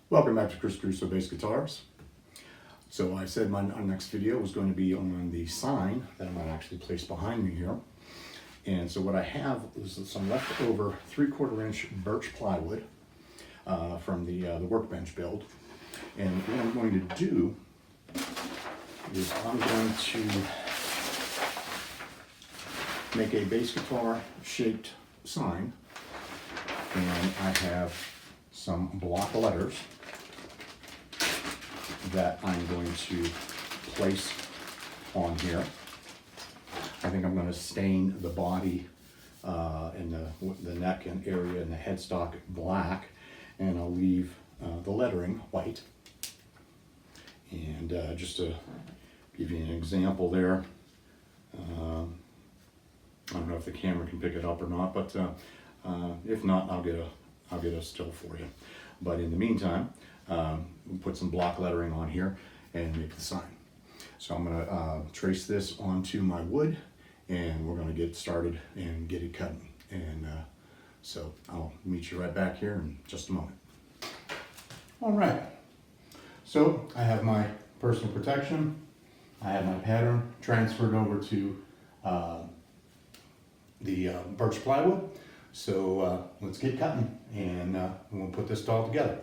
Welcome back to Caruso Bass Guitars. So I said our next video was going to be on the sign that I'm going to actually place behind me here. And so what I have is some leftover 3/4 inch birch plywood from the workbench build. And what I'm going to do is I'm going to make a bass guitar shaped sign. And I have some block letters that I'm going to place on here. I think I'm going to stain the body and the neck and area and the headstock black, and I'll leave the lettering white. And just to give you an example there, I don't know if the camera can pick it up or not, but if not, I'll get a still for you. But in the meantime, we'll put some block lettering on here and make the sign. So I'm going to trace this onto my wood, and we're going to get started and get it cutting. And so I'll meet you right back here in just a moment. All right. So I have my personal protection. I have my pattern transferred over to the birch plywood. So let's get cutting, and we'll put this all together.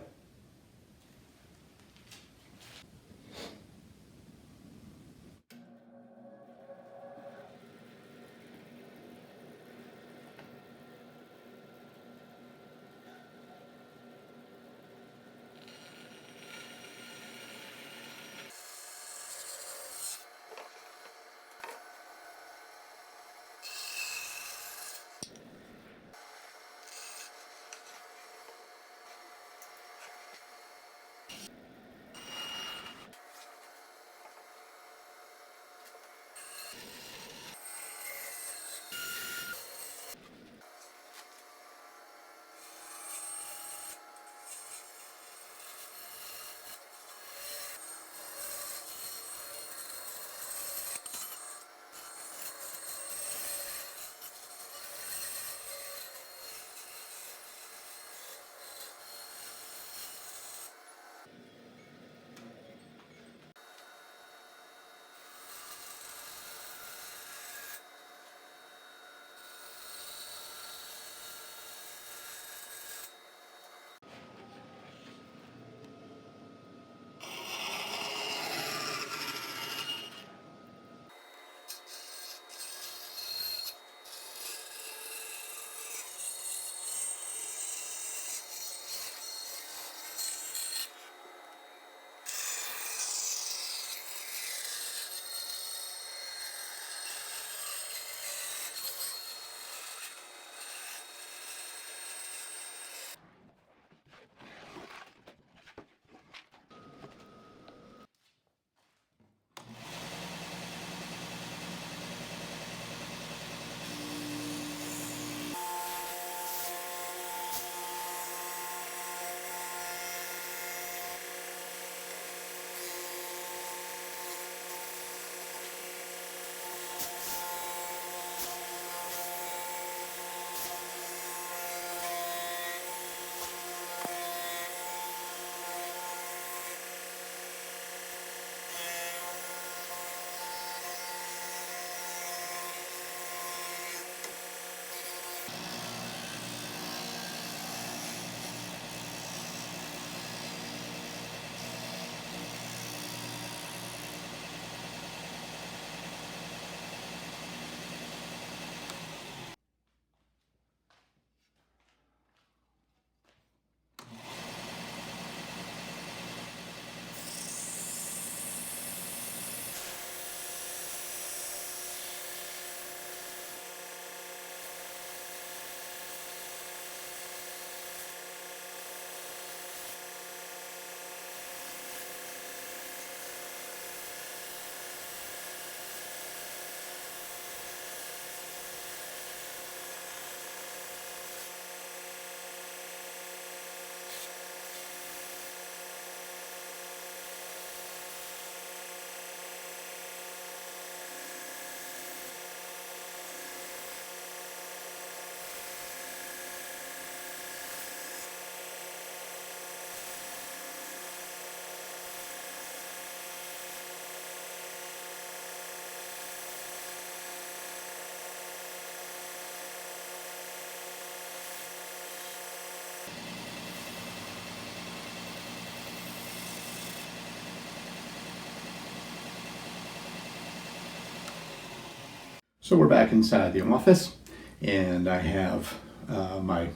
So we're back inside the office, and I have my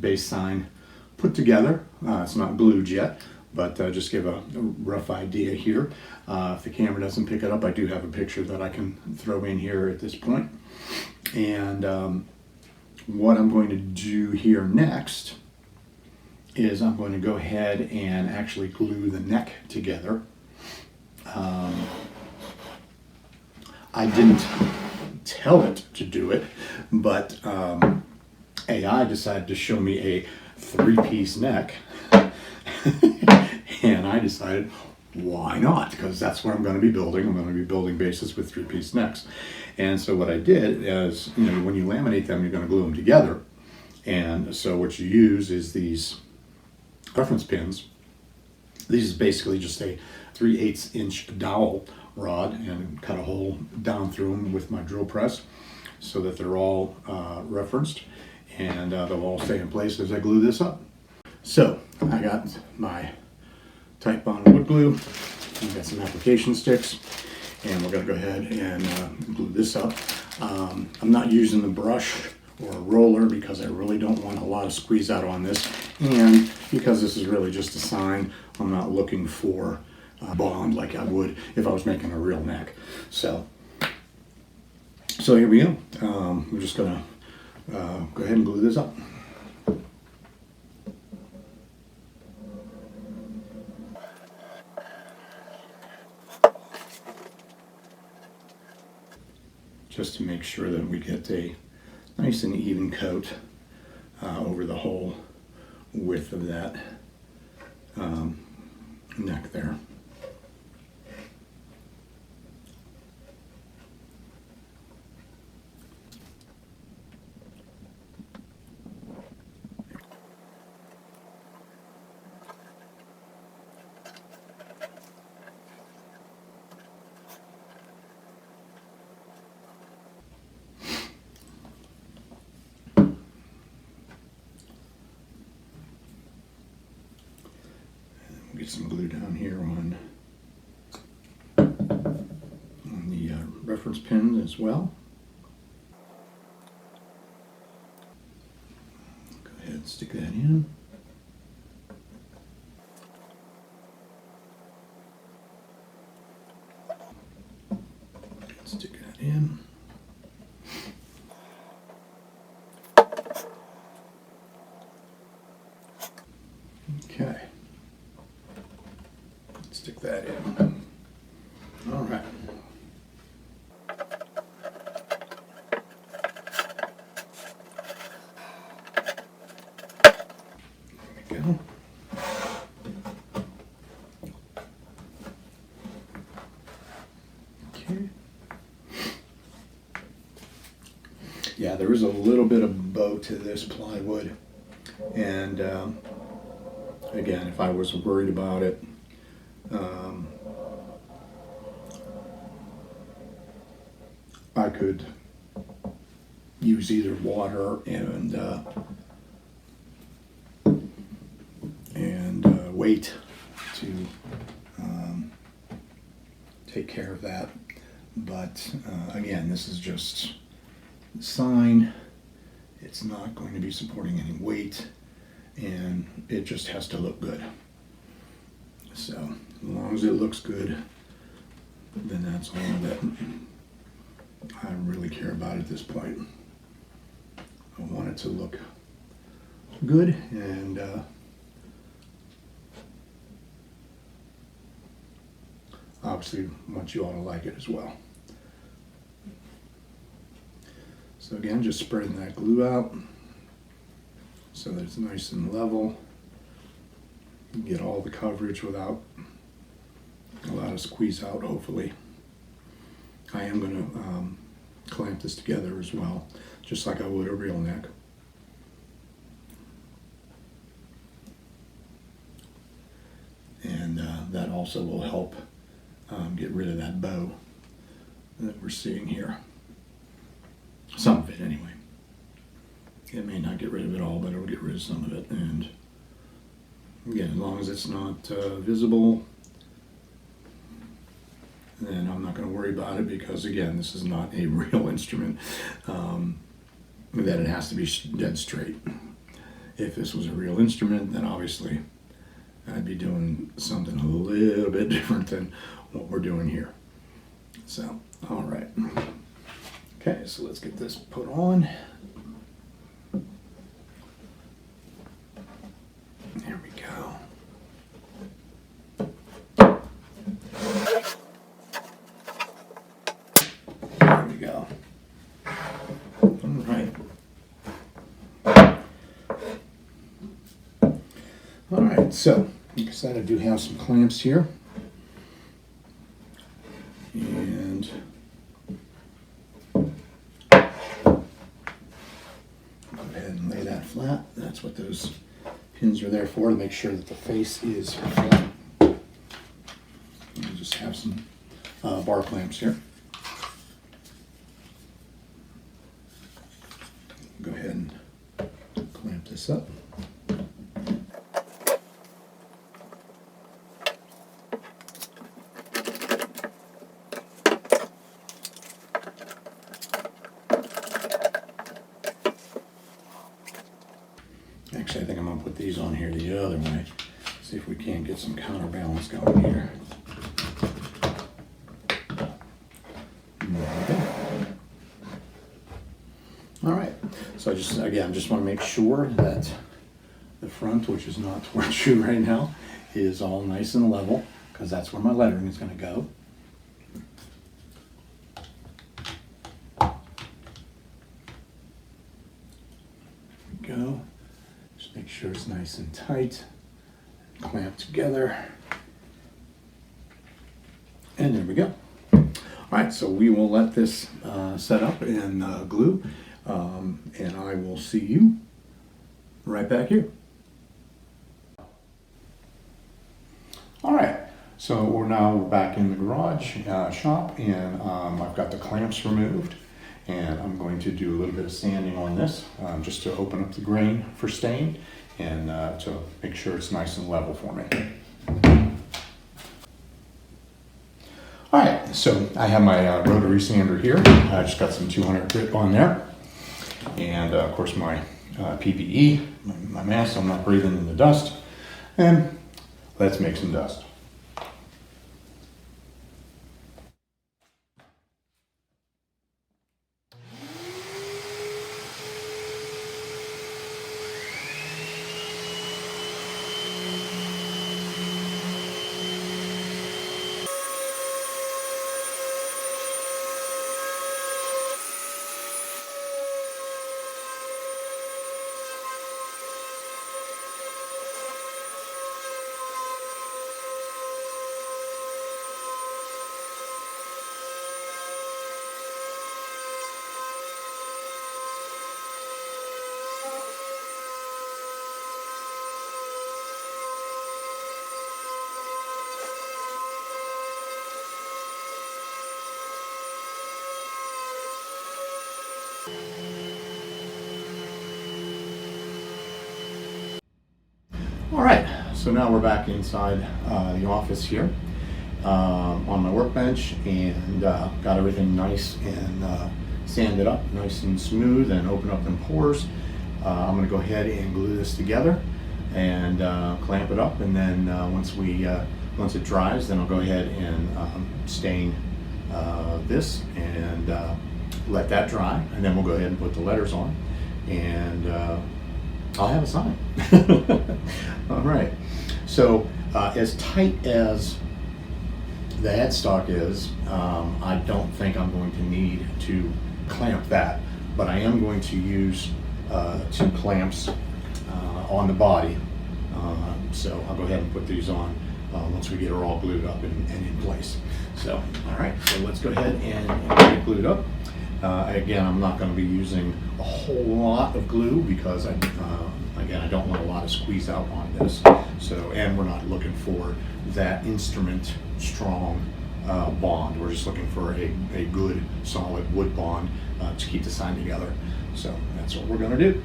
base sign put together. It's not glued yet, but just give a rough idea here. If the camera doesn't pick it up, I do have a picture that I can throw in here at this point. And what I'm going to do here next is I'm going to go ahead and actually glue the neck together. I didn't tell it to do it, but AI decided to show me a 3-piece neck, and I decided, why not? Because that's what I'm going to be building. I'm going to be building bases with 3-piece necks. And so what I did is, when you laminate them, you're going to glue them together. And so what you use is these reference pins. This is basically just a 3/8 inch dowel rod, and cut a hole down through them with my drill press so that they're all referenced, and they'll all stay in place as I glue this up. So I got my tight bond wood glue, I've got some application sticks, and we're going to go ahead and glue this up. I'm not using the brush or a roller because I really don't want a lot of squeeze out on this, and because this is really just a sign, I'm not looking for bond like I would if I was making a real neck. So here we go. We're just gonna go ahead and glue this up. Just to make sure that we get a nice and even coat over the whole width of that neck there. Get some glue down here on the reference pin as well. Go ahead and stick that in. Stick that in. Okay. Stick that in. All right. There we go. Okay. Yeah, there is a little bit of bow to this plywood, and again, if I was worried about it, I could use either water and weight to take care of that. But again, this is just a sign. It's not going to be supporting any weight, and it just has to look good. So as long as it looks good, then that's all that I really care about at this point. I want it to look good, and obviously want you all to like it as well. So again, just spreading that glue out so that it's nice and level. You get all the coverage without a lot of squeeze out, hopefully. I am going to clamp this together as well, just like I would a real neck. And that also will help get rid of that bow that we're seeing here. Some of it anyway. It may not get rid of it all, but it'll get rid of some of it. And again, as long as it's not visible, then I'm not going to worry about it, because again, this is not a real instrument, that it has to be dead straight. If this was a real instrument, then obviously I'd be doing something a little bit different than what we're doing here. So, all right. Okay, so let's get this put on. There we go. There we go. All right. All right, so like I said, I do have some clamps here. And go ahead and lay that flat. That's what those pins are there for, to make sure that the face is flat. And just have some bar clamps here. Go ahead and clamp this up. Actually, I think I'm going to put these on here the other way. See if we can't get some counterbalance going here. All right. So I just want to make sure that the front, which is not where it's true right now, is all nice and level, because that's where my lettering is going to go. There we go. Just make sure it's nice and tight, clamp together, and there we go. All right, so we will let this set up and glue, and I will see you right back here. All right, so we're now back in the garage shop, and I've got the clamps removed, and I'm going to do a little bit of sanding on this just to open up the grain for stain and to make sure it's nice and level for me. All right, so I have my rotary sander here. I just got some 200 grit on there, and of course my PPE, my mask, so I'm not breathing in the dust, and let's make some dust. All right, so now we're back inside the office here on my workbench, and got everything nice and sanded up, nice and smooth, and open up them pores. I'm going to go ahead and glue this together and clamp it up, and then once it dries, then I'll go ahead and stain this and let that dry, and then we'll go ahead and put the letters on, and I'll have a sign. All right, so as tight as the headstock is, I don't think I'm going to need to clamp that, but I am going to use 2 clamps on the body. So I'll go ahead and put these on once we get her all glued up and in place. So, all right, so let's go ahead and get it glued up. Again, I'm not going to be using a whole lot of glue because again, I don't want a lot of squeeze out on this. So, and we're not looking for that instrument strong bond. We're just looking for a good solid wood bond to keep the sign together. So that's what we're going to do.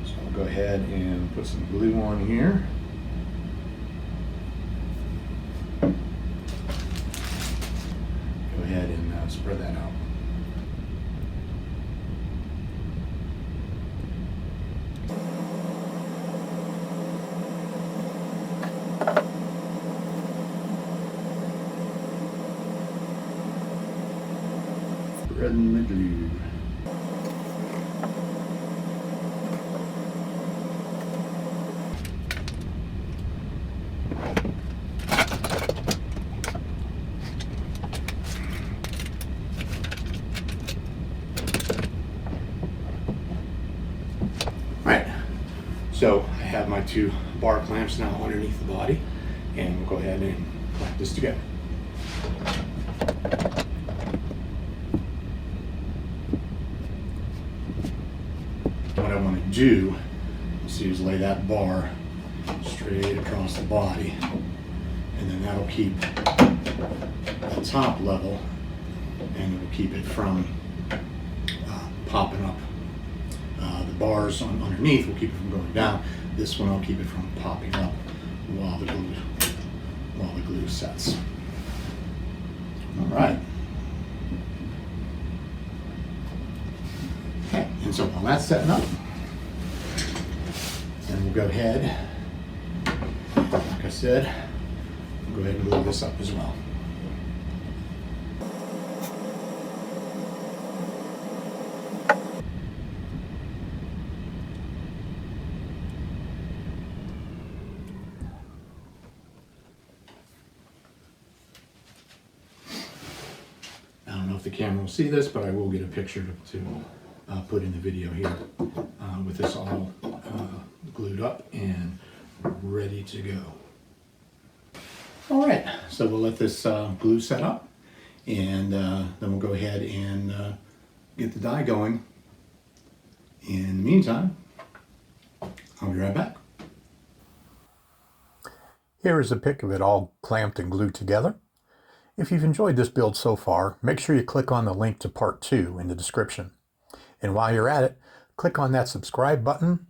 So I'll go ahead and put some glue on here. ahead and spread that out. Spreading the glue. Right, so I have my 2 bar clamps now underneath the body, and we'll go ahead and clamp this together. What I want to do, is lay that bar straight across the body, and then that'll keep the top level, and it will keep it from popping up. The bars underneath will keep it from going down. This one will keep it from popping up while the glue sets. All right. Okay, and so while that's setting up, then we'll go ahead, like I said, we'll go ahead and glue this up as well. I don't know if the camera will see this, but I will get a picture to put in the video here with this all glued up and ready to go. All right, so we'll let this glue set up, and then we'll go ahead and get the die going. In the meantime, I'll be right back. Here is a pic of it all clamped and glued together. If you've enjoyed this build so far, make sure you click on the link to part 2 in the description. And while you're at it, click on that subscribe button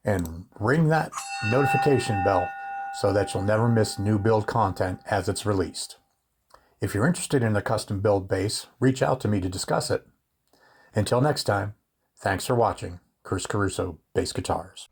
and ring that notification bell so that you'll never miss new build content as it's released. If you're interested in a custom build base, reach out to me to discuss it. Until next time, thanks for watching Caruso Bass Guitars.